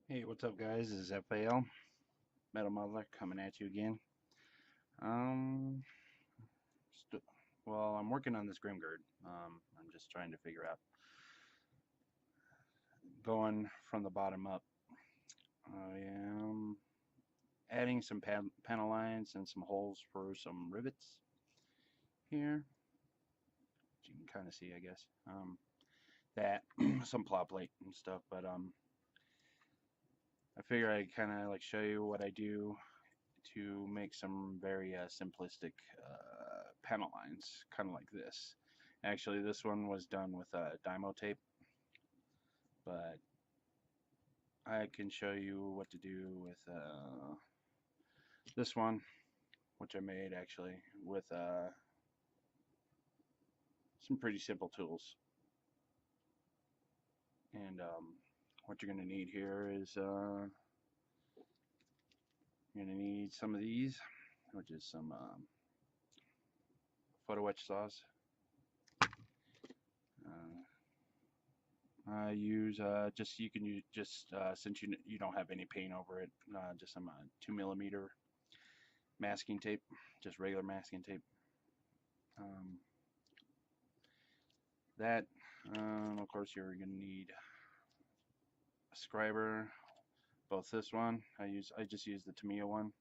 Hey, what's up, guys? This is FAL Metal Modeler coming at you again. Um, st well, I'm working on this Grimgerde. I'm just trying to figure out going from the bottom up. I am adding some panel lines and some holes for some rivets here. You can kind of see, I guess. That some plow plate and stuff, but I figure I'd kind of like show you what I do to make some very simplistic panel lines, kind of like this. Actually, this one was done with Dymo tape, but I can show you what to do with this one, which I made actually with some pretty simple tools. And what you're going to need here is you're going to need some of these, which is some photo etch saws. I use just you can use just since you don't have any paint over it, just some 2mm masking tape, just regular masking tape. Um, that of course you're gonna need a scriber, both this one I just use the Tamiya one,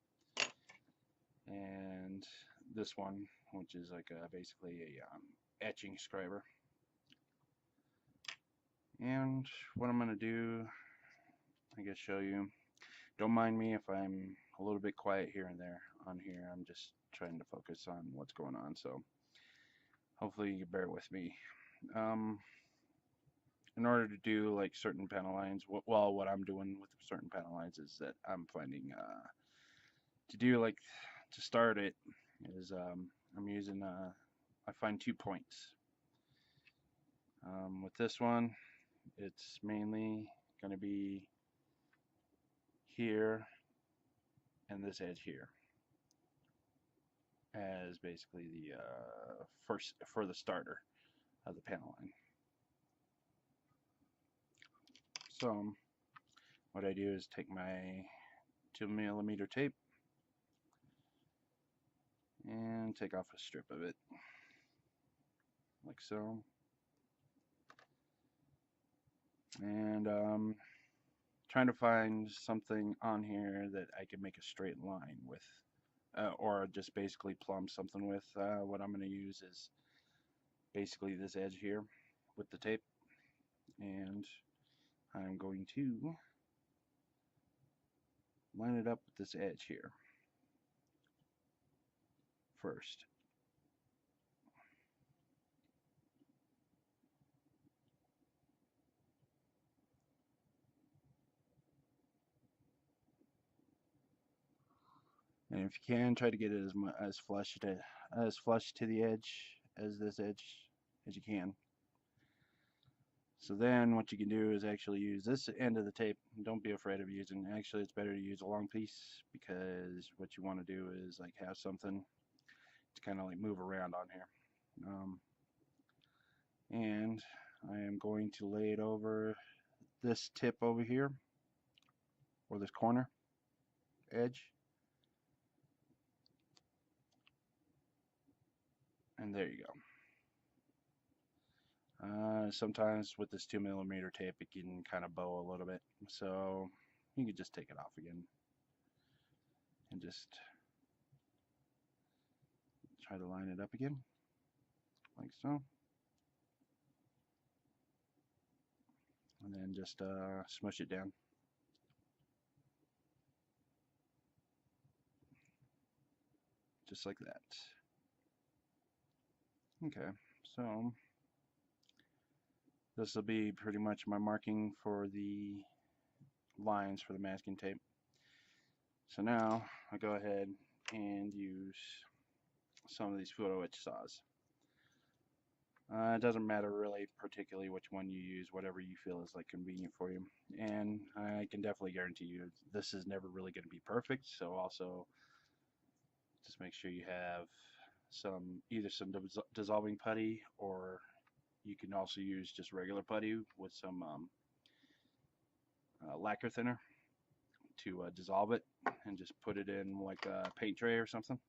and this one, which is like basically a etching scriber. And what I'm gonna do, I guess, show you. Don't mind me if I'm a little bit quiet here and there on here. I'm just trying to focus on what's going on, so hopefully you bear with me. Um, in order to do like certain panel lines, what I'm doing with certain panel lines is that I'm finding to do like to start it is I'm using I find 2 points. With this one, it's mainly going to be here and this edge here as basically the first for the starter of the panel line. So what I do is take my 2mm tape and take off a strip of it like so, and trying to find something on here that I can make a straight line with, or just basically plumb something with. What I'm going to use is basically this edge here with the tape, and I'm going to line it up with this edge here first. And if you can, try to get it as flush to the edge as this edge as you can. So then what you can do is actually use this end of the tape. Don't be afraid of using, actually it's better to use a long piece, because what you want to do is like have something to kind of like move around on here. And I am going to lay it over this tip over here, or this corner edge. And there you go. Sometimes with this 2mm tape it can kind of bow a little bit, so you can just take it off again and just try to line it up again like so, and then just smush it down just like that. Okay, so this will be pretty much my marking for the lines for the masking tape. So now I go ahead and use some of these photo etch saws. It doesn't matter really particularly which one you use, whatever you feel is like convenient for you. And I can definitely guarantee you this is never really going to be perfect, so also just make sure you have either some dissolving putty, or you can also use just regular putty with some lacquer thinner. to dissolve it and just put it in like a paint tray or something,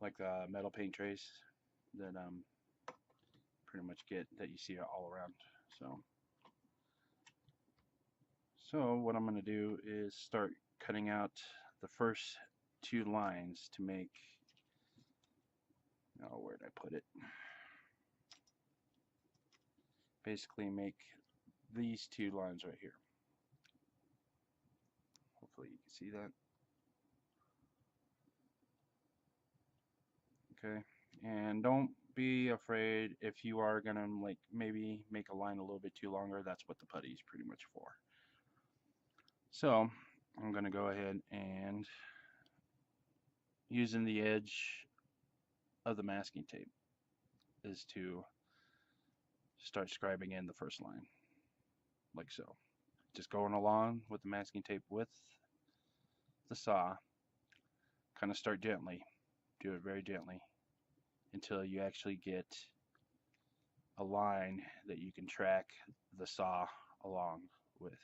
like metal paint trays that pretty much get that you see all around. So what I'm going to do is start cutting out the first two lines to make, oh, where did I put it? Basically make these two lines right here. Hopefully you can see that. Okay, and don't be afraid if you are gonna like maybe make a line a little bit too longer. That's what the putty is pretty much for. So I'm gonna go ahead and using the edge of the masking tape is to start scribing in the first line like so. Just going along with the masking tape with the saw, kind of start gently, do it very gently until you actually get a line that you can track the saw along with.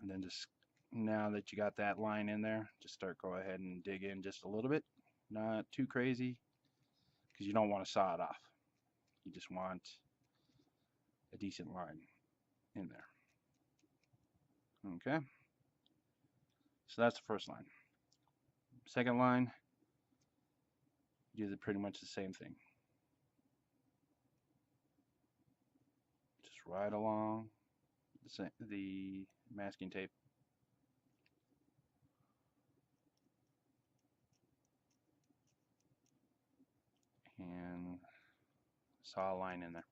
And then just now that you got that line in there, just go ahead and dig in just a little bit, not too crazy, because you don't want to saw it off. You just want a decent line in there. Okay, so that's the first line. Second line, do pretty much the same thing. Just right along the masking tape. And saw a line in there.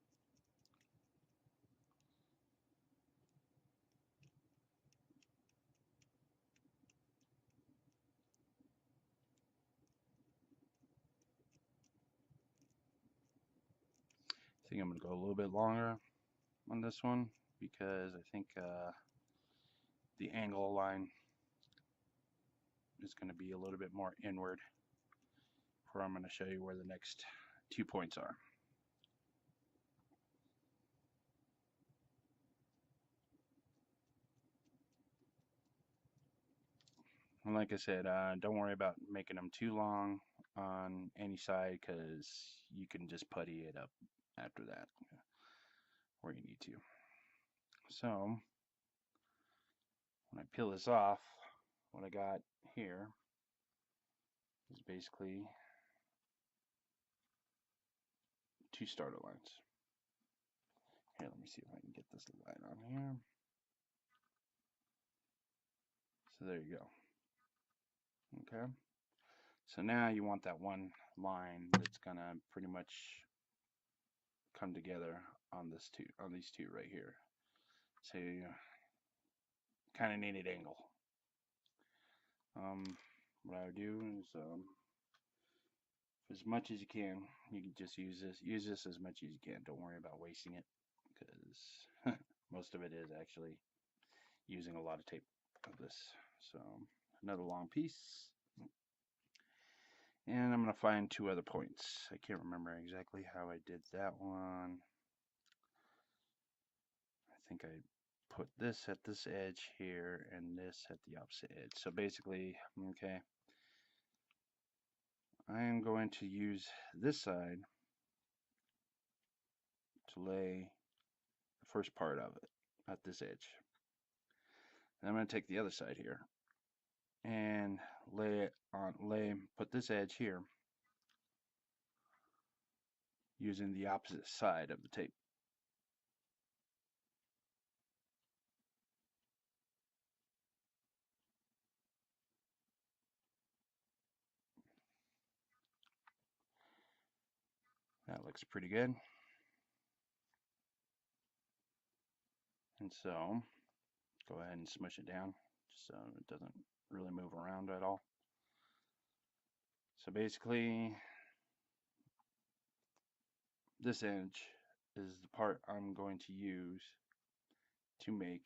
I think I'm going to go a little bit longer on this one because I think the angle line is going to be a little bit more inward, where I'm going to show you where the next 2 points are. And like I said, don't worry about making them too long on any side, because you can just putty it up after that where you need to. So when I peel this off, what I got here is basically 2 starter lines. Here, let me see if I can get this line on here. So there you go. Okay. So now you want that one line that's gonna pretty much come together on these two right here. So you kind of need an angle. What I would do is as much as you can just use this as much as you can. Don't worry about wasting it, because most of it is actually using a lot of tape of this. So another long piece, and I'm going to find 2 other points. I can't remember exactly how I did that one. I think I put this at this edge here and this at the opposite edge. So basically, okay, I am going to use this side to lay the first part of it at this edge. And I'm going to take the other side here and put this edge here using the opposite side of the tape. That looks pretty good. And so go ahead and smush it down just so it doesn't really move around at all. So basically, this edge is the part I'm going to use to make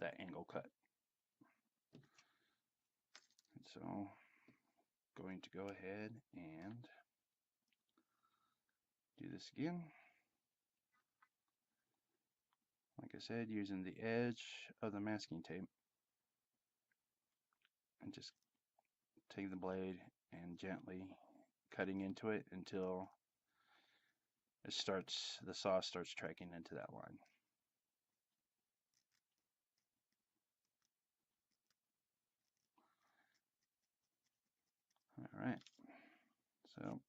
that angle cut. And so going to go ahead and do this again. Like I said, using the edge of the masking tape and just taking the blade and gently cutting into it until the saw starts tracking into that line. All right, so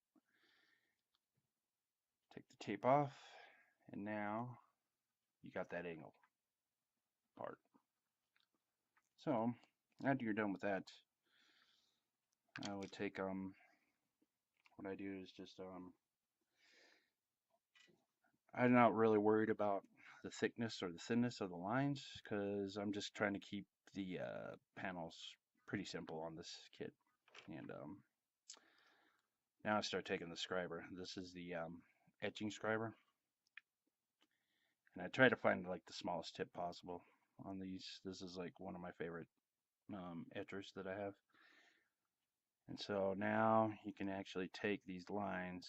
take the tape off, and now you got that angle part. So after you're done with that, I would take what I do is just I'm not really worried about the thickness or the thinness of the lines because I'm just trying to keep the panels pretty simple on this kit. And now I start taking the scriber. This is the etching scriber, and I try to find like the smallest tip possible on these. This is like one of my favorite etchers that I have. And so now you can actually take these lines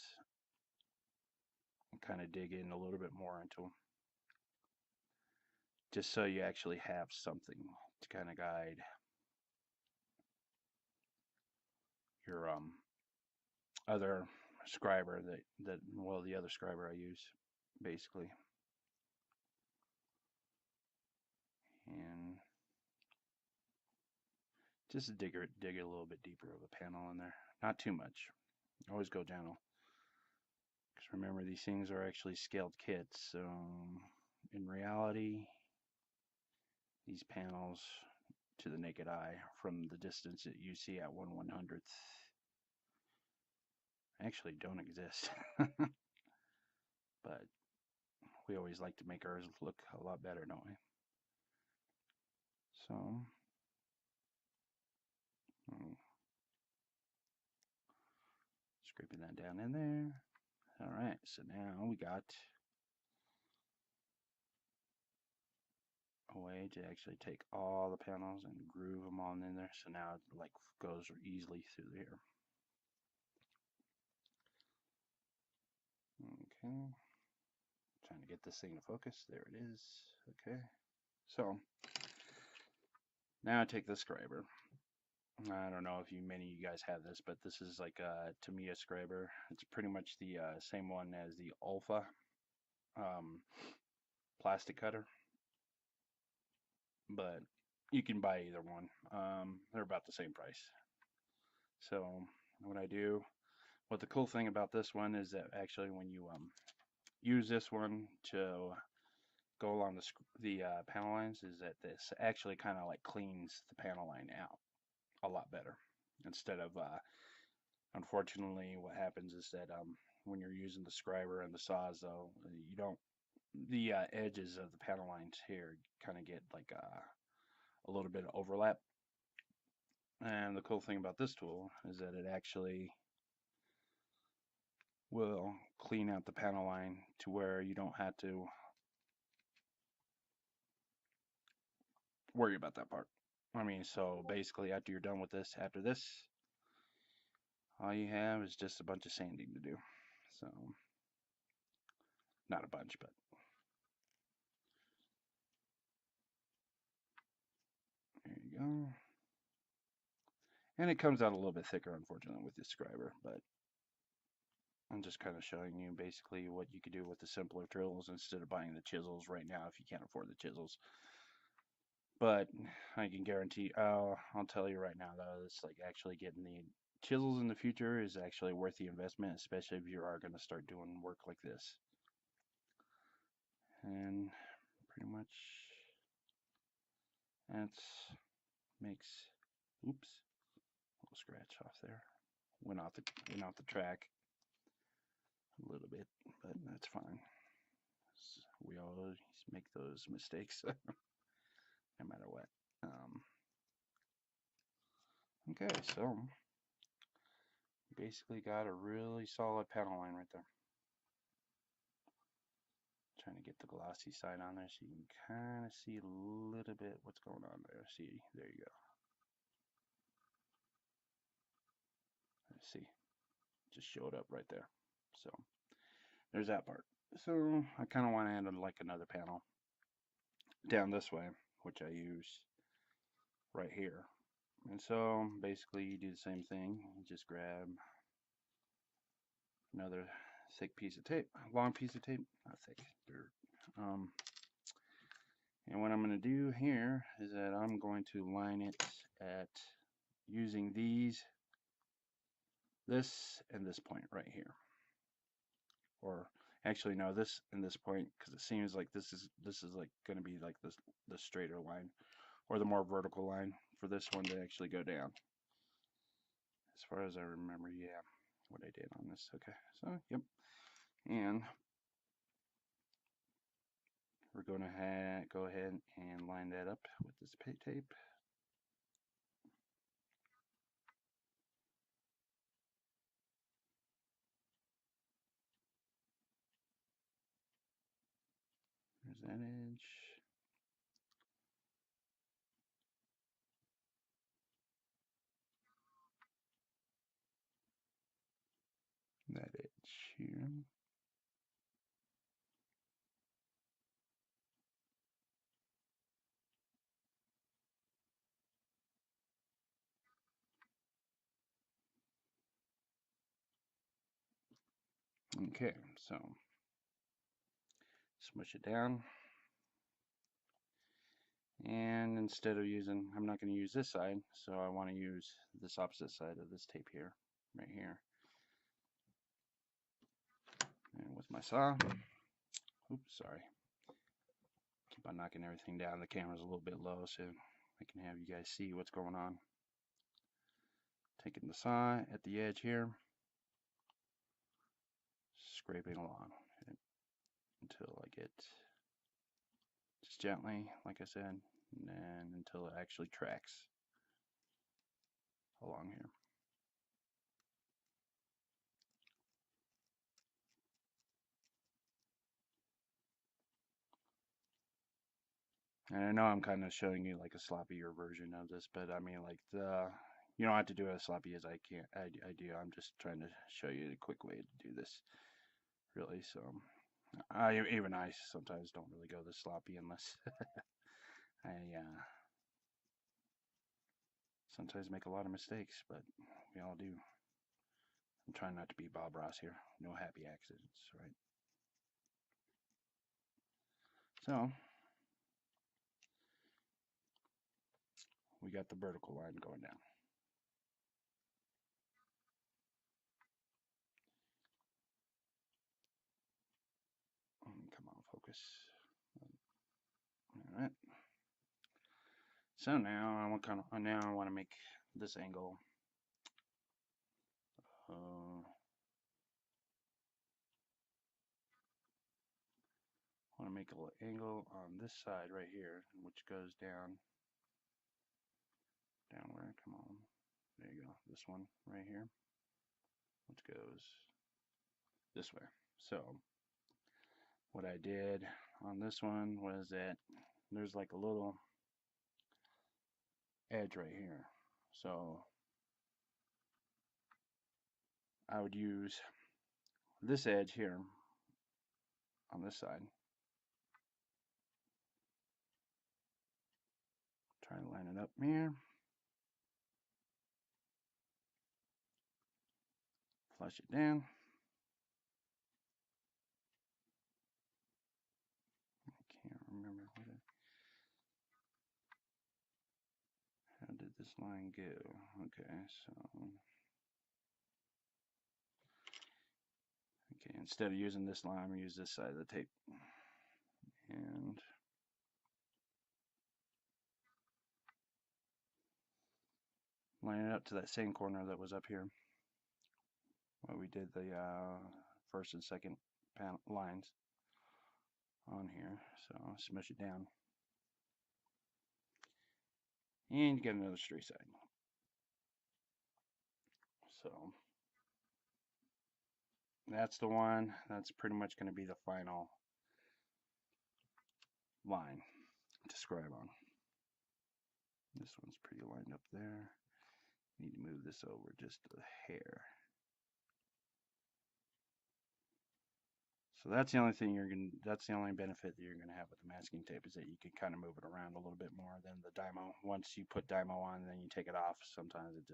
and kind of dig in a little bit more into them, just so you actually have something to kind of guide your other scriber well, the other scriber I use basically. And just dig a little bit deeper of a panel in there, not too much. Always go gentle, because remember, these things are actually scaled kits, so in reality these panels to the naked eye from the distance that you see at 1/100th actually don't exist. But we always like to make ours look a lot better, don't we? So scraping that down in there. Alright, so now we got a way to actually take all the panels and groove them all in there, so now it like goes easily through here. Okay, trying to get this thing to focus. There it is. Okay, so now I take the scriber. I don't know if many of you guys have this, but this is like a Tamiya scriber. It's pretty much the same one as the Alpha plastic cutter, but you can buy either one. They're about the same price. So what the cool thing about this one is that actually when you use this one to go along the panel lines, is that this actually kind of like cleans the panel line out a lot better. Instead of unfortunately, what happens is that when you're using the scriber and the saws, though, you don't the edges of the panel lines here kind of get like a little bit of overlap. And the cool thing about this tool is that it actually will clean out the panel line to where you don't have to worry about that part. I mean, so basically after you're done with this, after this, all you have is just a bunch of sanding to do. So, not a bunch, but there you go. And it comes out a little bit thicker, unfortunately, with the scriber, but I'm just kind of showing you basically what you could do with the simpler tools instead of buying the chisels right now if you can't afford the chisels. But I can guarantee, I'll tell you right now though, it's like actually getting the chisels in the future is actually worth the investment, especially if you are going to start doing work like this. And pretty much that makes, oops, a little scratch off there. Went off the track a little bit, but that's fine. We always make those mistakes, no matter what. Okay, so basically got a really solid panel line right there. Trying to get the glossy side on there so you can kind of see a little bit what's going on there. See, there you go. Let's see, just showed up right there. So there's that part. So I kind of want to add like another panel. down this way, which I use right here. And so basically you do the same thing. You just grab another thick piece of tape, long piece of tape, not thick, dirt. And what I'm going to do here is that I'm going to line it at using this and this point right here. Or actually no, this and this point, because it seems like this is like going to be like the straighter line or the more vertical line for this one to actually go down. As far as I remember, yeah, what I did on this. Okay, so yep, and we're going to go ahead and line that up with this tape. There's that edge. That edge here. Okay, so smush it down. And instead of using, I'm not going to use this side, so I want to use this opposite side of this tape here, right here. And with my saw, oops, sorry. Keep on knocking everything down. The camera's a little bit low, so I can have you guys see what's going on. Taking the saw at the edge here, scraping along until I get, just gently, like I said, and then until it actually tracks along here. And I know I'm kind of showing you like a sloppier version of this, but I mean, like, you don't have to do it as sloppy as I do. I'm just trying to show you a quick way to do this, really. So even I sometimes don't really go this sloppy unless I sometimes make a lot of mistakes, but we all do. I'm trying not to be Bob Ross here. No happy accidents, right? So we got the vertical line going down. Come on, focus. All right. So now I want to make this angle. I want to make a little angle on this side right here, which goes down. Down where? Come on. There you go. This one right here, which goes this way. So what I did on this one was that there's like a little edge right here. So I would use this edge here on this side. Try to line it up here. Flush it down. I can't remember how did this line go? Okay, so okay, instead of using this line, I'm going to use this side of the tape. And line it up to that same corner that was up here. Where we did the first and second panel lines on here. So smush it down. And you get another straight side. So that's the one. That's pretty much going to be the final line to scribe on. This one's pretty lined up there. Need to move this over just a hair. So that's the only thing that's the only benefit that you're gonna have with the masking tape is that you can kind of move it around a little bit more than the Dymo. Once you put Dymo on, and then you take it off. Sometimes it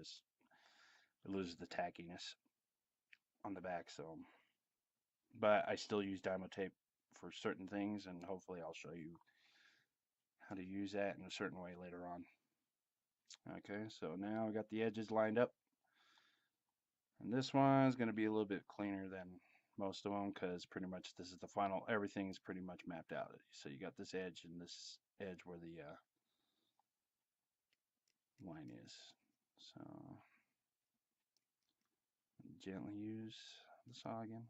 loses the tackiness on the back. So, but I still use Dymo tape for certain things, and hopefully I'll show you how to use that in a certain way later on. Okay, so now I got the edges lined up, and this one is going to be a little bit cleaner than most of them because pretty much this is the final. Everything's pretty much mapped out. So you got this edge and this edge where the line is. So gently use the saw again.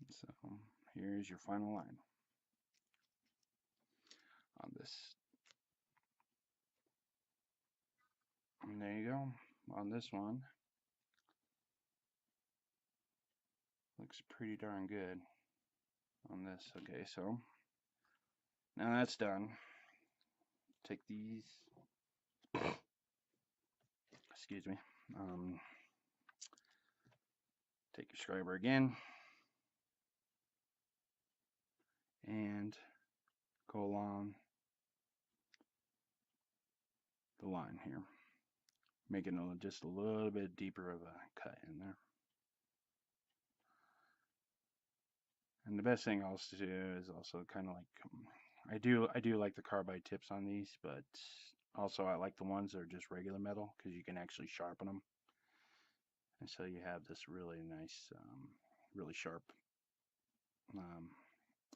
So here's your final line on this. And there you go. On this one, looks pretty darn good on this. Okay, so now that's done. Take these, excuse me, take your scriber again and go along the line here, making just a little bit deeper of a cut in there. And the best thing also to do is also kind of like I do like the carbide tips on these, but also I like the ones that are just regular metal because you can actually sharpen them, and so you have this really nice, really sharp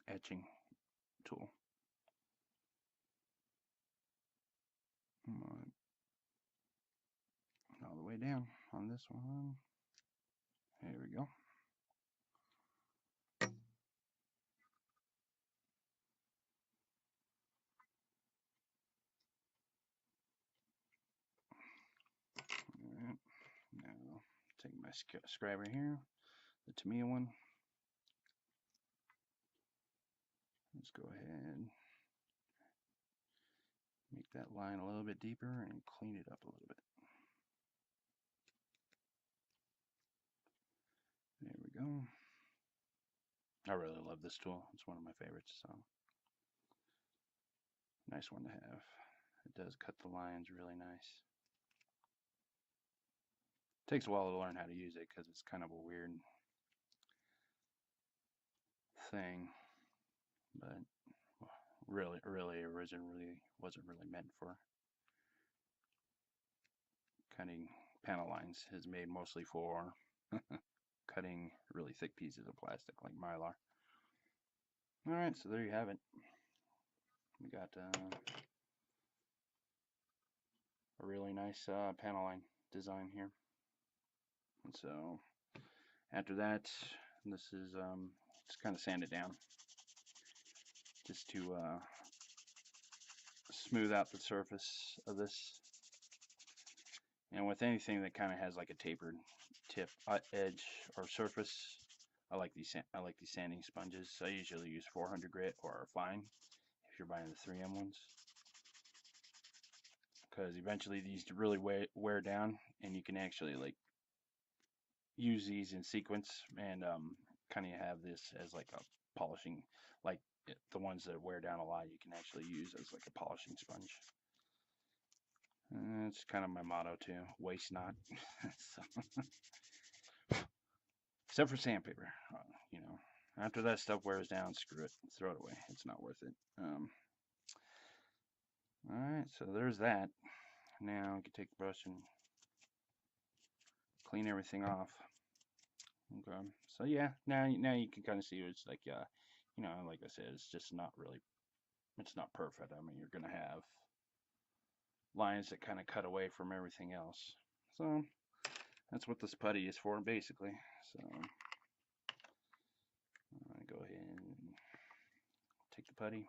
etching tool. All the way down on this one. There we go. Alright, now take my scriber here, the Tamiya one. Let's go ahead, make that line a little bit deeper and clean it up a little bit. There we go. I really love this tool. It's one of my favorites, so nice one to have. It does cut the lines really nice. Takes a while to learn how to use it because it's kind of a weird thing, but really originally wasn't really meant for cutting panel lines. It's made mostly for cutting really thick pieces of plastic like Mylar. Alright, so there you have it. We got a really nice panel line design here. And so after that, this is just kind of sand it down just to smooth out the surface of this. And with anything that kind of has like a tapered tip, edge, or surface, I like these sanding sponges. I usually use 400 grit or fine if you're buying the 3M ones, because eventually these really wear down, and you can actually like use these in sequence and kind of have this as like a polishing, like the ones that wear down a lot you can actually use as like a polishing sponge. It's kind of my motto too, waste not. So, except for sandpaper, you know, after that stuff wears down, screw it, throw it away, it's not worth it. Alright, so there's that. Now I can take the brush and clean everything off. Okay, so yeah, now you can kind of see it's like, you know, like I said, it's just not really, it's not perfect. I mean, you're gonna have lines that kind of cut away from everything else. So that's what this putty is for, basically. So go ahead and take the putty.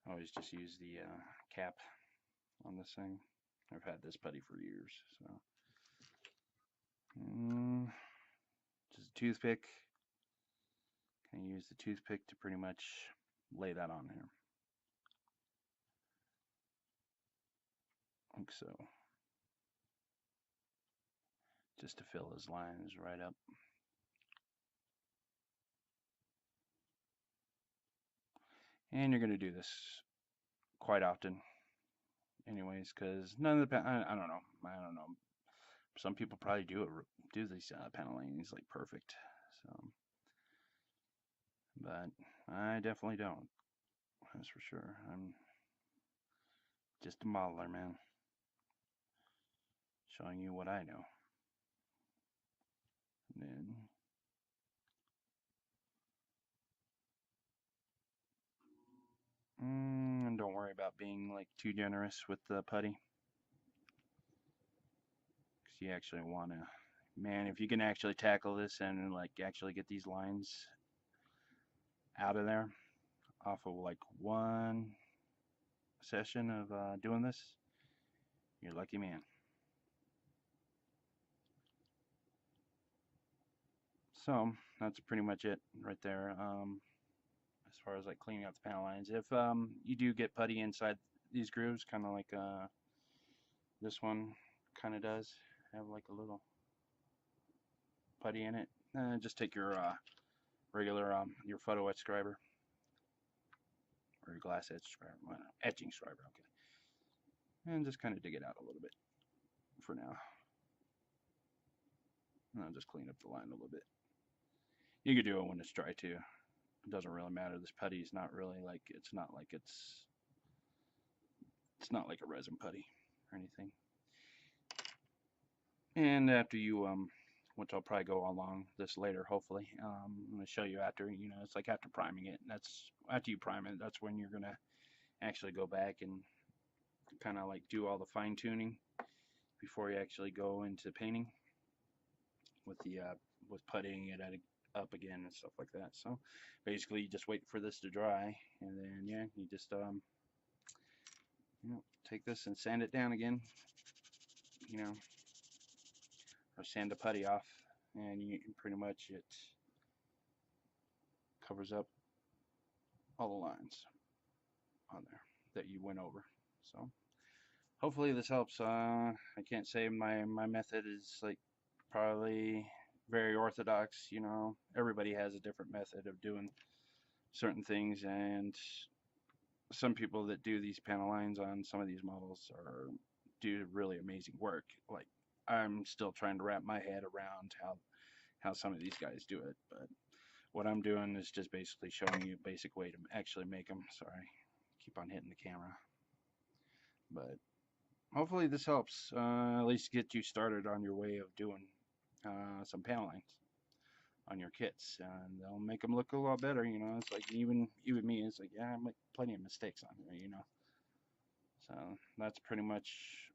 I always just use the cap on this thing. I've had this putty for years, so just a toothpick. Can use the toothpick to pretty much lay that on here, like so, just to fill his lines right up. And you're going to do this quite often anyways, because none of the I don't know, some people probably do these panel linings like perfect, so, but I definitely don't, that's for sure. I'm just a modeler, man, showing you what I know. And then and don't worry about being like too generous with the putty, because you actually want to, man, if you can actually tackle this and like actually get these lines out of there off of like one session of doing this, you're a lucky man. So that's pretty much it right there. As far as like cleaning up the panel lines, if you do get putty inside these grooves, kind of like this one kind of does have like a little putty in it, just take your regular your photo etch scriber or your glass etch scriber, well, etching scriber, okay, and just kind of dig it out a little bit for now. And I'll just clean up the line a little bit. You could do it when it's dry too. It doesn't really matter. This putty is not really like, it's not like not like a resin putty or anything. And after you which I'll probably go along this later, hopefully. I'm going to show you after, you know, it's like after priming it. That's after you prime it, that's when you're going to actually go back and kind of like do all the fine tuning before you actually go into painting with the with puttying it up again and stuff like that. So basically, you just wait for this to dry, and then yeah, you just you know, take this and sand it down again, you know, or sand the putty off, and you pretty much it covers up all the lines on there that you went over. So hopefully this helps. I can't say my method is like probably very orthodox. You know, everybody has a different method of doing certain things, and some people that do these panel lines on some of these models do really amazing work. Like, I'm still trying to wrap my head around how some of these guys do it, but what I'm doing is just basically showing you a basic way to actually make them. Sorry, keep on hitting the camera, but hopefully this helps, at least get you started on your way of doing some panel lines on your kits, and they'll make them look a lot better. You know, it's like even me, it's like, yeah, I make plenty of mistakes on there, you know. So that's pretty much,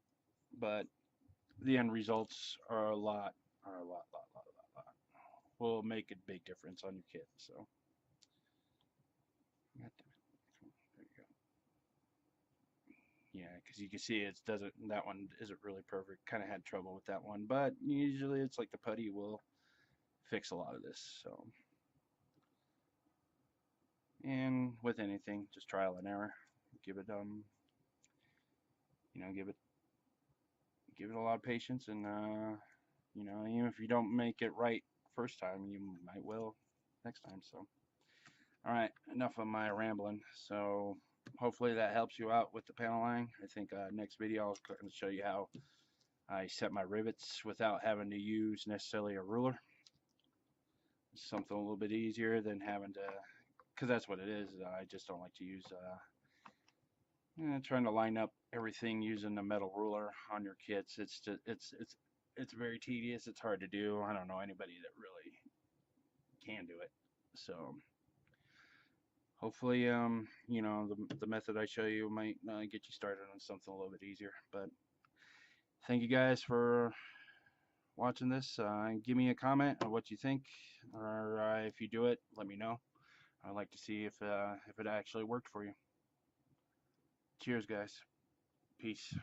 but the end results are a lot will make a big difference on your kit. So there you go. Yeah, because you can see it doesn't, that one isn't really perfect. Kind of had trouble with that one, but usually it's like the putty will fix a lot of this. So, and with anything, just trial and error. Give it you know, give it a lot of patience, and you know, even if you don't make it right first time, you might will next time. So, all right, enough of my rambling. So hopefully that helps you out with the panel line. I think next video I'll show you how I set my rivets without having to use necessarily a ruler. Something a little bit easier than having to, because that's what it is. I just don't like to use trying to line up everything using a metal ruler on your kits. It's just it's very tedious. It's hard to do. I don't know anybody that really can do it. So hopefully you know, the method I show you might get you started on something a little bit easier. But thank you guys for watching this. Give me a comment on what you think, or if you do it, let me know. I'd like to see if it actually worked for you. Cheers, guys. Peace.